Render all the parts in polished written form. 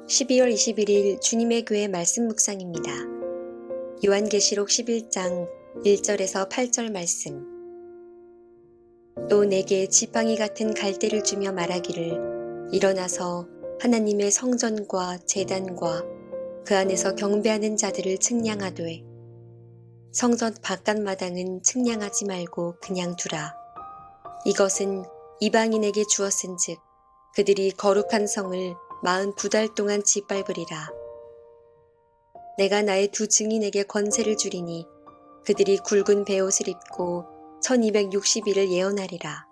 12월 21일 주님의 교회 말씀 묵상입니다. 요한계시록 11장 1절에서 8절 말씀. 또 내게 지팡이 같은 갈대를 주며 말하기를 일어나서 하나님의 성전과 제단과 그 안에서 경배하는 자들을 측량하되 성전 바깥마당은 측량하지 말고 그냥 두라. 이것은 이방인에게 주었은즉 그들이 거룩한 성을 42달 동안 짓밟으리라. 내가 나의 두 증인에게 권세를 주리니 그들이 굵은 베옷을 입고 1260일을 예언하리라.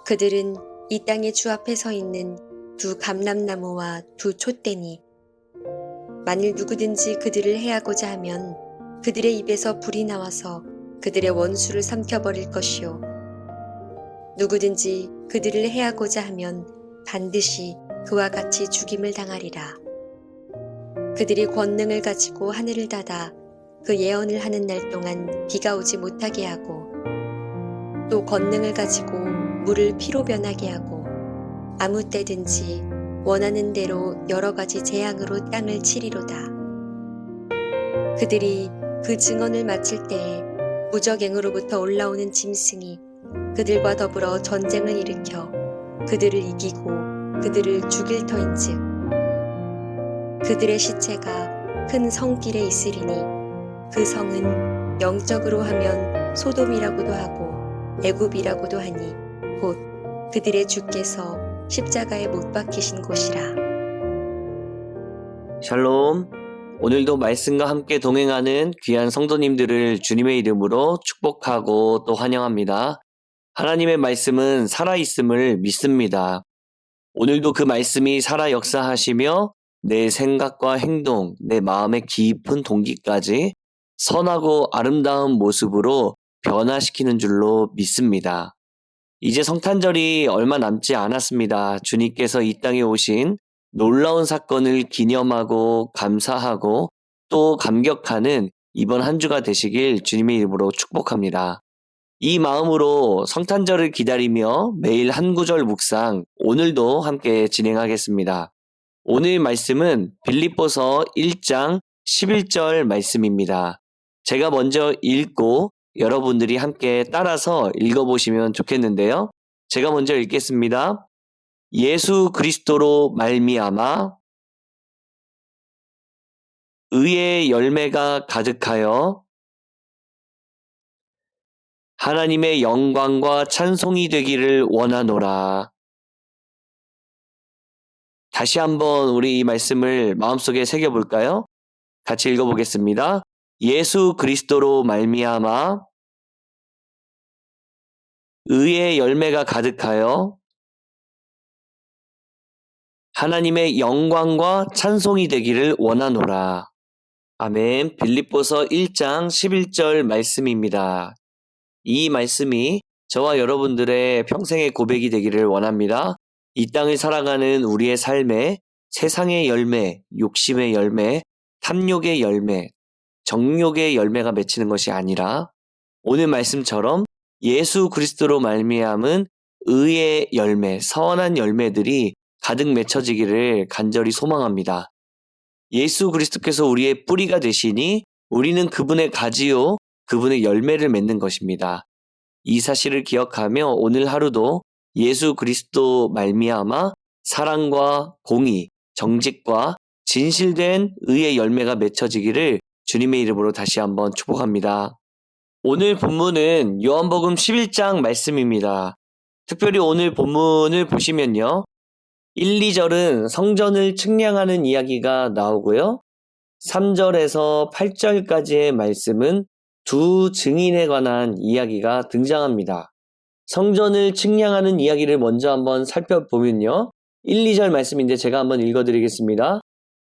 그들은 이 땅의 주 앞에 서 있는 두 감람나무와 두 촛대니 만일 누구든지 그들을 해하고자 하면 그들의 입에서 불이 나와서 그들의 원수를 삼켜버릴 것이요 누구든지 그들을 해하고자 하면 반드시 그와 같이 죽임을 당하리라. 그들이 권능을 가지고 하늘을 닫아 그 예언을 하는 날 동안 비가 오지 못하게 하고 또 권능을 가지고 물을 피로 변하게 하고 아무 때든지 원하는 대로 여러 가지 재앙으로 땅을 치리로다. 그들이 그 증언을 마칠 때에 무적행으로부터 올라오는 짐승이 그들과 더불어 전쟁을 일으켜 그들을 이기고 그들을 죽일 터인즉 그들의 시체가 큰 성길에 있으리니 그 성은 영적으로 하면 소돔이라고도 하고 애굽이라고도 하니 곧 그들의 주께서 십자가에 못 박히신 곳이라. 샬롬. 오늘도 말씀과 함께 동행하는 귀한 성도님들을 주님의 이름으로 축복하고 또 환영합니다. 하나님의 말씀은 살아있음을 믿습니다. 오늘도 그 말씀이 살아 역사하시며 내 생각과 행동, 내 마음의 깊은 동기까지 선하고 아름다운 모습으로 변화시키는 줄로 믿습니다. 이제 성탄절이 얼마 남지 않았습니다. 주님께서 이 땅에 오신 놀라운 사건을 기념하고 감사하고 또 감격하는 이번 한 주가 되시길 주님의 이름으로 축복합니다. 이 마음으로 성탄절을 기다리며 매일 한 구절 묵상, 오늘도 함께 진행하겠습니다. 오늘 말씀은 빌립보서 1장 11절 말씀입니다. 제가 먼저 읽고 여러분들이 함께 따라서 읽어보시면 좋겠는데요. 제가 먼저 읽겠습니다. 예수 그리스도로 말미암아 의의 열매가 가득하여 하나님의 영광과 찬송이 되기를 원하노라. 다시 한번 우리 이 말씀을 마음속에 새겨볼까요? 같이 읽어보겠습니다. 예수 그리스도로 말미암아 의의 열매가 가득하여 하나님의 영광과 찬송이 되기를 원하노라. 아멘. 빌립보서 1장 11절 말씀입니다. 이 말씀이 저와 여러분들의 평생의 고백이 되기를 원합니다. 이 땅을 살아가는 우리의 삶에 세상의 열매, 욕심의 열매, 탐욕의 열매, 정욕의 열매가 맺히는 것이 아니라 오늘 말씀처럼 예수 그리스도로 말미암은 의의 열매, 선한 열매들이 가득 맺혀지기를 간절히 소망합니다. 예수 그리스도께서 우리의 뿌리가 되시니 우리는 그분의 가지요, 그분의 열매를 맺는 것입니다. 이 사실을 기억하며 오늘 하루도 예수 그리스도 말미암아 사랑과 공의, 정직과 진실된 의의 열매가 맺혀지기를 주님의 이름으로 다시 한번 축복합니다. 오늘 본문은 요한복음 11장 말씀입니다. 특별히 오늘 본문을 보시면요. 1, 2절은 성전을 측량하는 이야기가 나오고요. 3절에서 8절까지의 말씀은 두 증인에 관한 이야기가 등장합니다. 성전을 측량하는 이야기를 먼저 한번 살펴보면요. 1, 2절 말씀인데 제가 한번 읽어드리겠습니다.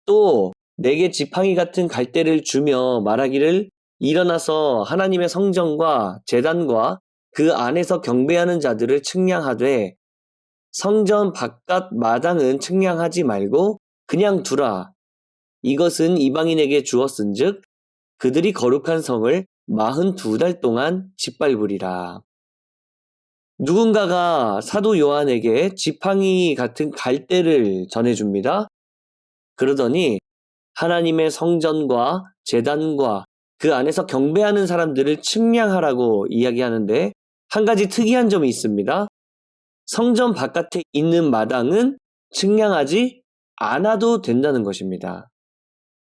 또 내게 지팡이 같은 갈대를 주며 말하기를 일어나서 하나님의 성전과 제단과 그 안에서 경배하는 자들을 측량하되 성전 바깥 마당은 측량하지 말고 그냥 두라. 이것은 이방인에게 주었은즉 그들이 거룩한 성을 42달 동안 짓밟으리라. 누군가가 사도 요한에게 지팡이 같은 갈대를 전해줍니다. 그러더니 하나님의 성전과 제단과 그 안에서 경배하는 사람들을 측량하라고 이야기하는데 한 가지 특이한 점이 있습니다. 성전 바깥에 있는 마당은 측량하지 않아도 된다는 것입니다.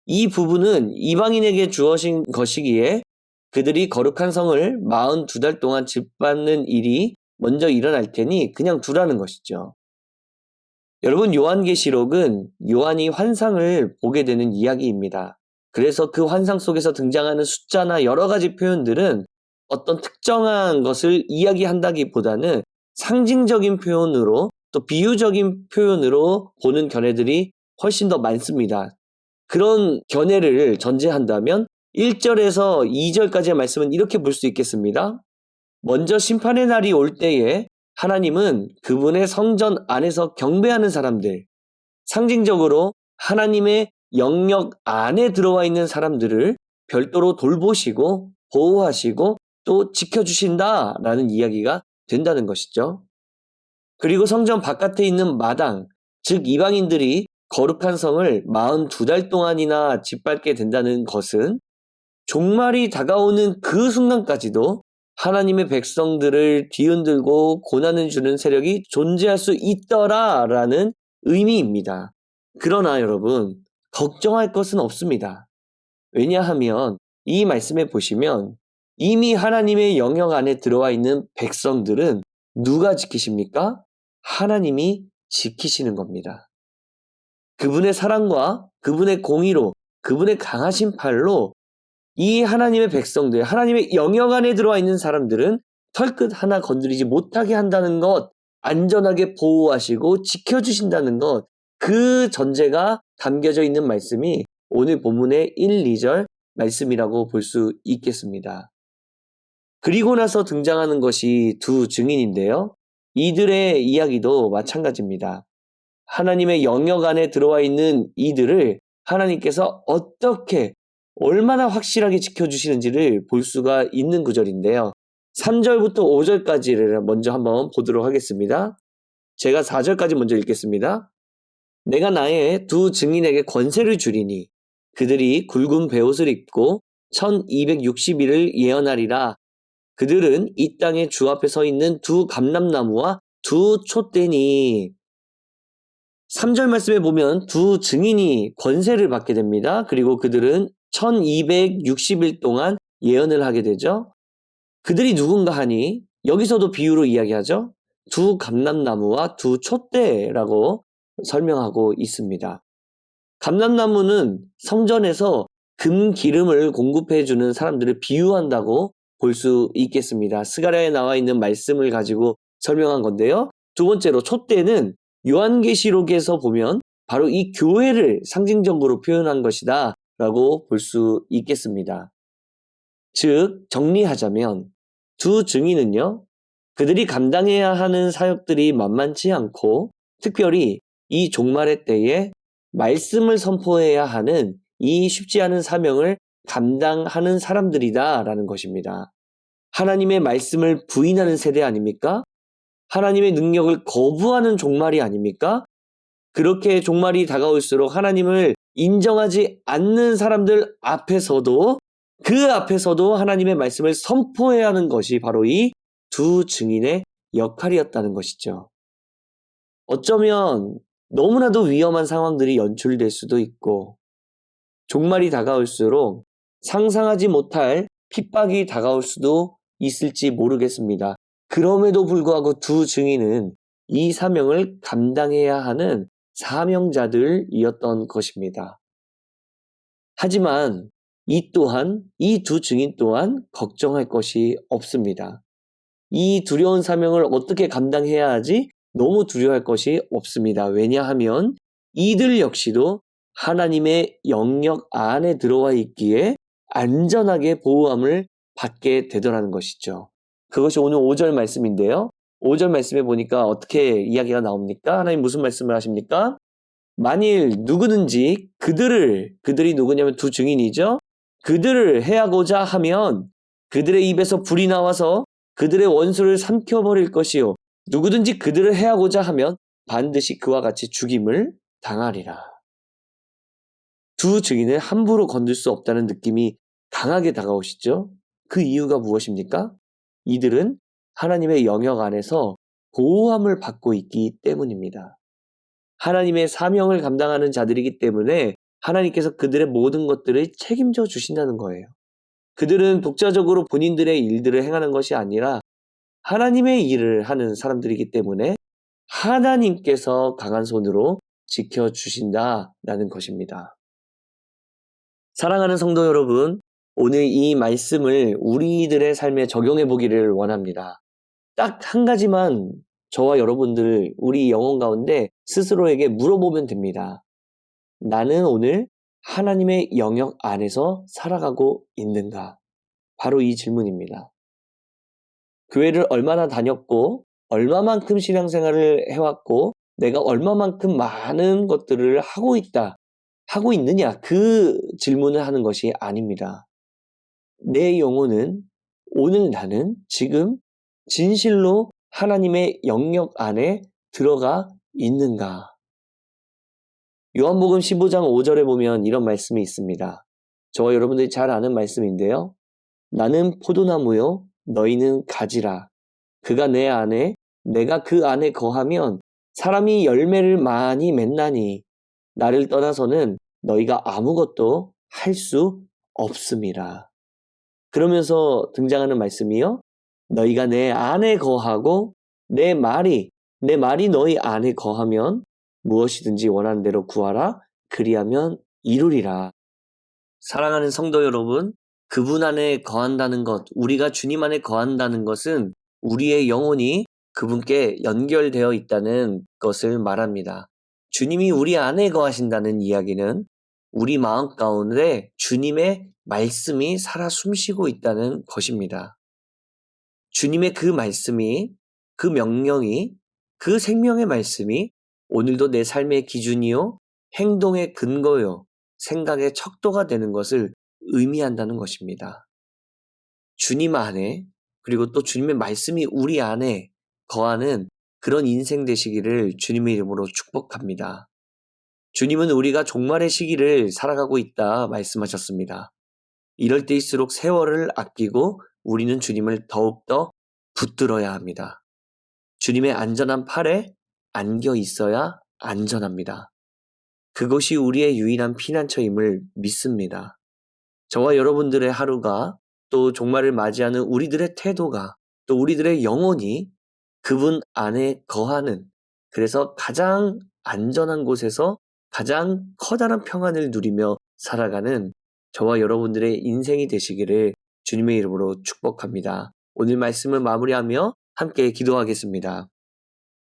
이 부분은 이방인에게 주어진 것이기에 그들이 거룩한 성을 42달 동안 짓밟는 일이 먼저 일어날 테니 그냥 두라는 것이죠. 여러분, 요한계시록은 요한이 환상을 보게 되는 이야기입니다. 그래서 그 환상 속에서 등장하는 숫자나 여러 가지 표현들은 어떤 특정한 것을 이야기한다기보다는 상징적인 표현으로 또 비유적인 표현으로 보는 견해들이 훨씬 더 많습니다. 그런 견해를 전제한다면 1절에서 2절까지의 말씀은 이렇게 볼 수 있겠습니다. 먼저 심판의 날이 올 때에 하나님은 그분의 성전 안에서 경배하는 사람들, 상징적으로 하나님의 영역 안에 들어와 있는 사람들을 별도로 돌보시고 보호하시고 또 지켜주신다라는 이야기가 된다는 것이죠. 그리고 성전 바깥에 있는 마당, 즉 이방인들이 거룩한 성을 42달 동안이나 짓밟게 된다는 것은 종말이 다가오는 그 순간까지도 하나님의 백성들을 뒤흔들고 고난을 주는 세력이 존재할 수 있더라라는 의미입니다. 그러나 여러분, 걱정할 것은 없습니다. 왜냐하면 이 말씀에 보시면 이미 하나님의 영역 안에 들어와 있는 백성들은 누가 지키십니까? 하나님이 지키시는 겁니다. 그분의 사랑과 그분의 공의로 그분의 강하신 팔로 이 하나님의 백성들, 하나님의 영역 안에 들어와 있는 사람들은 털끝 하나 건드리지 못하게 한다는 것, 안전하게 보호하시고 지켜주신다는 것, 그 전제가 담겨져 있는 말씀이 오늘 본문의 1, 2절 말씀이라고 볼 수 있겠습니다. 그리고 나서 등장하는 것이 두 증인인데요. 이들의 이야기도 마찬가지입니다. 하나님의 영역 안에 들어와 있는 이들을 하나님께서 어떻게 얼마나 확실하게 지켜주시는지를 볼 수가 있는 구절인데요. 3절부터 5절까지를 먼저 한번 보도록 하겠습니다. 제가 4절까지 먼저 읽겠습니다. 내가 나의 두 증인에게 권세를 주리니 그들이 굵은 베옷을 입고 1260일을 예언하리라. 그들은 이 땅의 주 앞에 서 있는 두 감람나무와 두 촛대니. 3절 말씀에 보면 두 증인이 권세를 받게 됩니다. 그리고 그들은 1260일 동안 예언을 하게 되죠. 그들이 누군가 하니 여기서도 비유로 이야기하죠. 두 감람나무와 두 촛대라고 설명하고 있습니다. 감람나무는 성전에서 금 기름을 공급해주는 사람들을 비유한다고 볼 수 있겠습니다. 스가랴에 나와 있는 말씀을 가지고 설명한 건데요. 두 번째로 촛대는 요한계시록에서 보면 바로 이 교회를 상징적으로 표현한 것이다 라고 볼 수 있겠습니다. 즉 정리하자면 두 증인은요, 그들이 감당해야 하는 사역들이 만만치 않고 특별히 이 종말의 때에 말씀을 선포해야 하는 이 쉽지 않은 사명을 감당하는 사람들이다라는 것입니다. 하나님의 말씀을 부인하는 세대 아닙니까? 하나님의 능력을 거부하는 종말이 아닙니까? 그렇게 종말이 다가올수록 하나님을 인정하지 않는 사람들 앞에서도 그 앞에서도 하나님의 말씀을 선포해야 하는 것이 바로 이 두 증인의 역할이었다는 것이죠. 어쩌면 너무나도 위험한 상황들이 연출될 수도 있고 종말이 다가올수록 상상하지 못할 핍박이 다가올 수도 있을지 모르겠습니다. 그럼에도 불구하고 두 증인은 이 사명을 감당해야 하는 사명자들이었던 것입니다. 하지만 이 두 증인 또한 걱정할 것이 없습니다. 이 두려운 사명을 어떻게 감당해야 하지? 너무 두려워할 것이 없습니다. 왜냐하면 이들 역시도 하나님의 영역 안에 들어와 있기에 안전하게 보호함을 받게 되더라는 것이죠. 그것이 오늘 5절 말씀인데요. 5절 말씀에 보니까 어떻게 이야기가 나옵니까? 하나님 무슨 말씀을 하십니까? 만일 누구든지 그들이 누구냐면 두 증인이죠. 그들을 해하고자 하면 그들의 입에서 불이 나와서 그들의 원수를 삼켜버릴 것이요. 누구든지 그들을 해하고자 하면 반드시 그와 같이 죽임을 당하리라. 두 증인을 함부로 건들 수 없다는 느낌이 강하게 다가오시죠? 그 이유가 무엇입니까? 이들은 하나님의 영역 안에서 보호함을 받고 있기 때문입니다. 하나님의 사명을 감당하는 자들이기 때문에 하나님께서 그들의 모든 것들을 책임져 주신다는 거예요. 그들은 독자적으로 본인들의 일들을 행하는 것이 아니라 하나님의 일을 하는 사람들이기 때문에 하나님께서 강한 손으로 지켜주신다라는 것입니다. 사랑하는 성도 여러분, 오늘 이 말씀을 우리들의 삶에 적용해 보기를 원합니다. 딱 한 가지만 저와 여러분들, 우리 영혼 가운데 스스로에게 물어보면 됩니다. 나는 오늘 하나님의 영역 안에서 살아가고 있는가? 바로 이 질문입니다. 교회를 얼마나 다녔고, 얼마만큼 신앙생활을 해왔고, 내가 얼마만큼 많은 것들을 하고 있느냐? 그 질문을 하는 것이 아닙니다. 내 영혼은 오늘 나는 지금 진실로 하나님의 영역 안에 들어가 있는가? 요한복음 15장 5절에 보면 이런 말씀이 있습니다. 저와 여러분들이 잘 아는 말씀인데요. 나는 포도나무요, 너희는 가지라. 그가 내 안에, 내가 그 안에 거하면 사람이 열매를 많이 맺나니 나를 떠나서는 너희가 아무것도 할 수 없음이라. 그러면서 등장하는 말씀이요. 너희가 내 안에 거하고 내 말이 너희 안에 거하면 무엇이든지 원하는 대로 구하라. 그리하면 이루리라. 사랑하는 성도 여러분, 그분 안에 거한다는 것, 우리가 주님 안에 거한다는 것은 우리의 영혼이 그분께 연결되어 있다는 것을 말합니다. 주님이 우리 안에 거하신다는 이야기는 우리 마음 가운데 주님의 말씀이 살아 숨쉬고 있다는 것입니다. 주님의 그 말씀이, 그 명령이, 그 생명의 말씀이 오늘도 내 삶의 기준이요, 행동의 근거요, 생각의 척도가 되는 것을 의미한다는 것입니다. 주님 안에, 그리고 또 주님의 말씀이 우리 안에 거하는 그런 인생 되시기를 주님의 이름으로 축복합니다. 주님은 우리가 종말의 시기를 살아가고 있다 말씀하셨습니다. 이럴 때일수록 세월을 아끼고 우리는 주님을 더욱더 붙들어야 합니다. 주님의 안전한 팔에 안겨 있어야 안전합니다. 그것이 우리의 유일한 피난처임을 믿습니다. 저와 여러분들의 하루가, 또 종말을 맞이하는 우리들의 태도가, 또 우리들의 영혼이 그분 안에 거하는, 그래서 가장 안전한 곳에서 가장 커다란 평안을 누리며 살아가는 저와 여러분들의 인생이 되시기를 주님의 이름으로 축복합니다. 오늘 말씀을 마무리하며 함께 기도하겠습니다.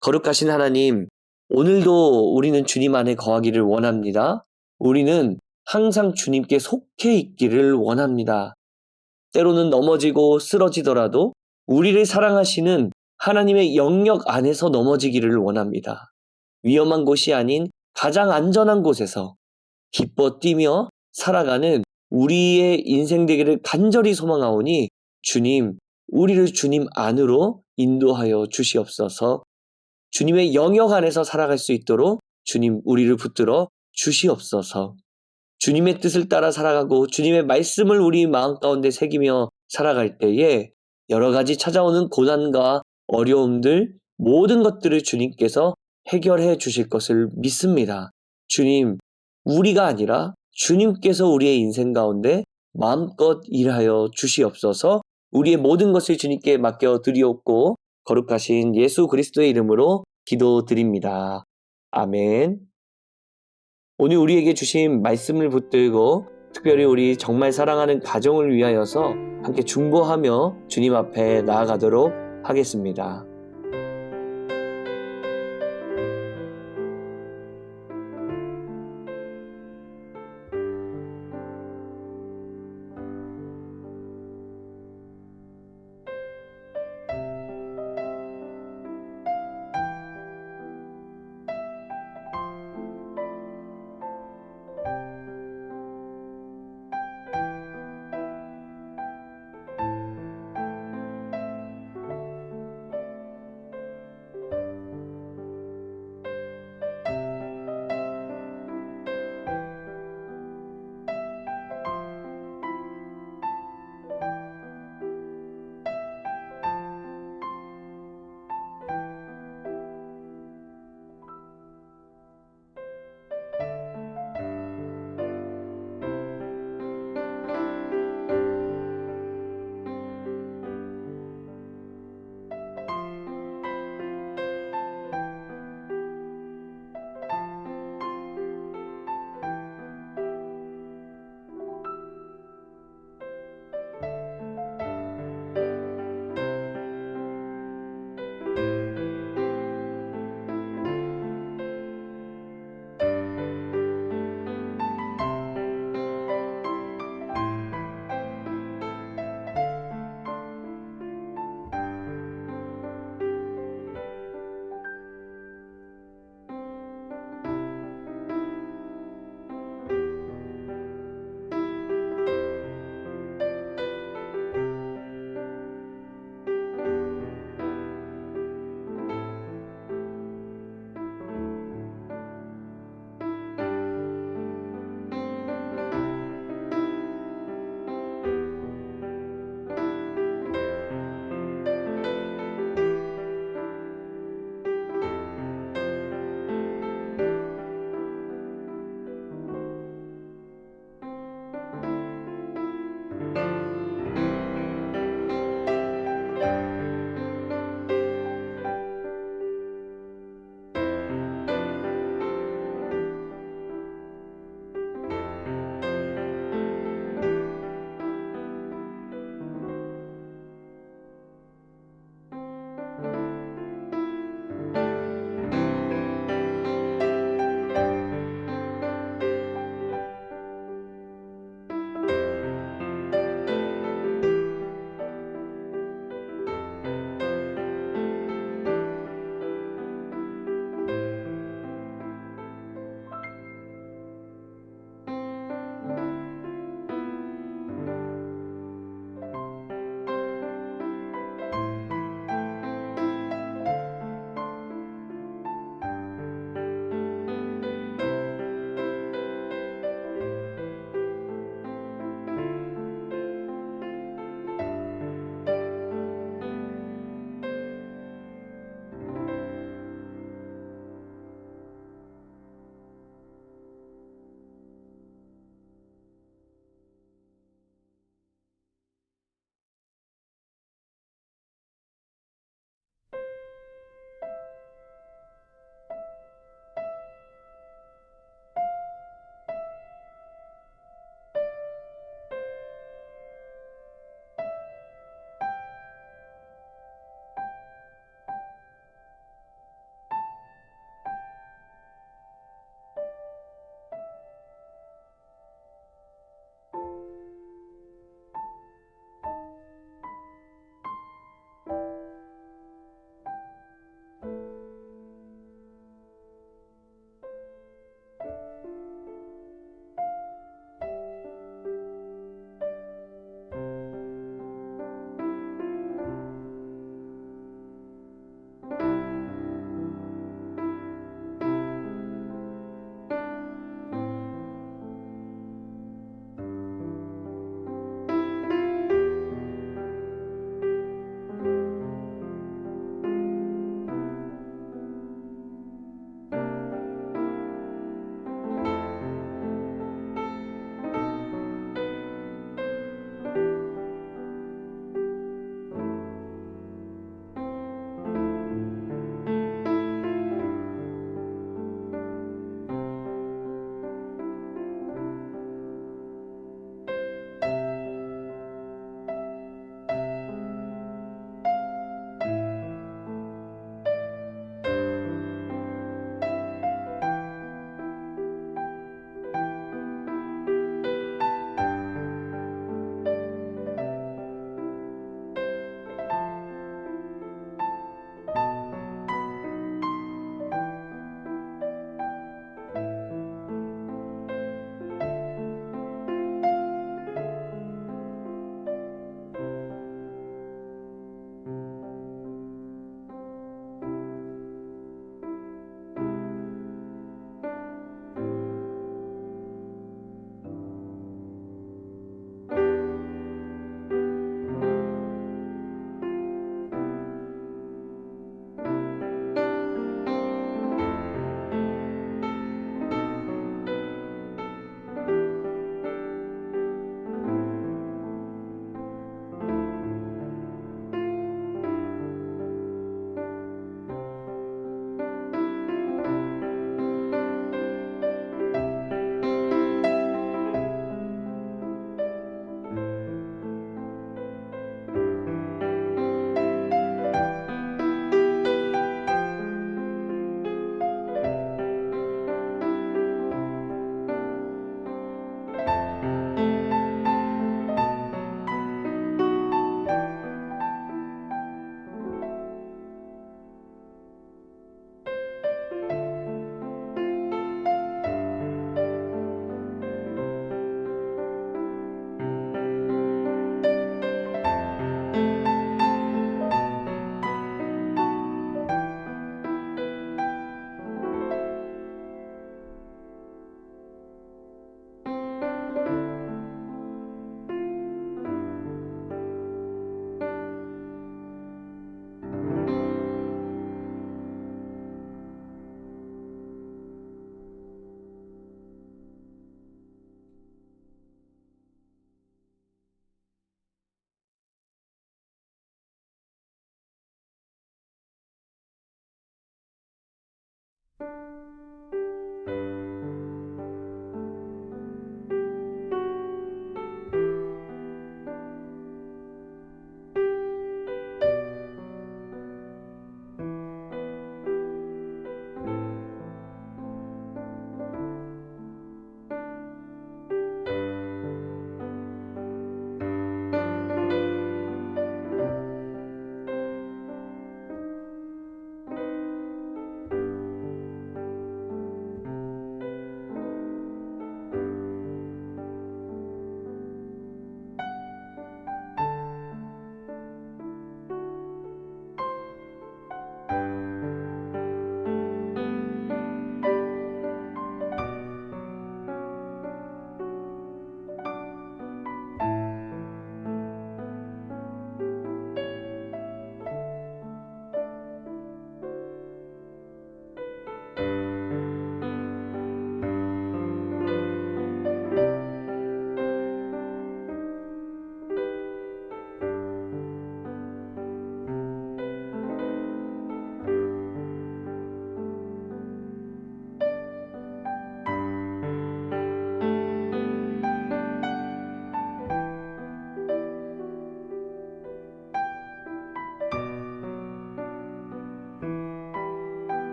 거룩하신 하나님, 오늘도 우리는 주님 안에 거하기를 원합니다. 우리는 항상 주님께 속해 있기를 원합니다. 때로는 넘어지고 쓰러지더라도 우리를 사랑하시는 하나님의 영역 안에서 넘어지기를 원합니다. 위험한 곳이 아닌 가장 안전한 곳에서 기뻐 뛰며 살아가는 우리의 인생 되기를 간절히 소망하오니 주님, 우리를 주님 안으로 인도하여 주시옵소서. 주님의 영역 안에서 살아갈 수 있도록 주님, 우리를 붙들어 주시옵소서. 주님의 뜻을 따라 살아가고 주님의 말씀을 우리 마음 가운데 새기며 살아갈 때에 여러 가지 찾아오는 고난과 어려움들, 모든 것들을 주님께서 해결해 주실 것을 믿습니다. 주님, 우리가 아니라 주님께서 우리의 인생 가운데 마음껏 일하여 주시옵소서. 우리의 모든 것을 주님께 맡겨 드리옵고 거룩하신 예수 그리스도의 이름으로 기도드립니다. 아멘. 오늘 우리에게 주신 말씀을 붙들고 특별히 우리 정말 사랑하는 가정을 위하여서 함께 중보하며 주님 앞에 나아가도록 하겠습니다.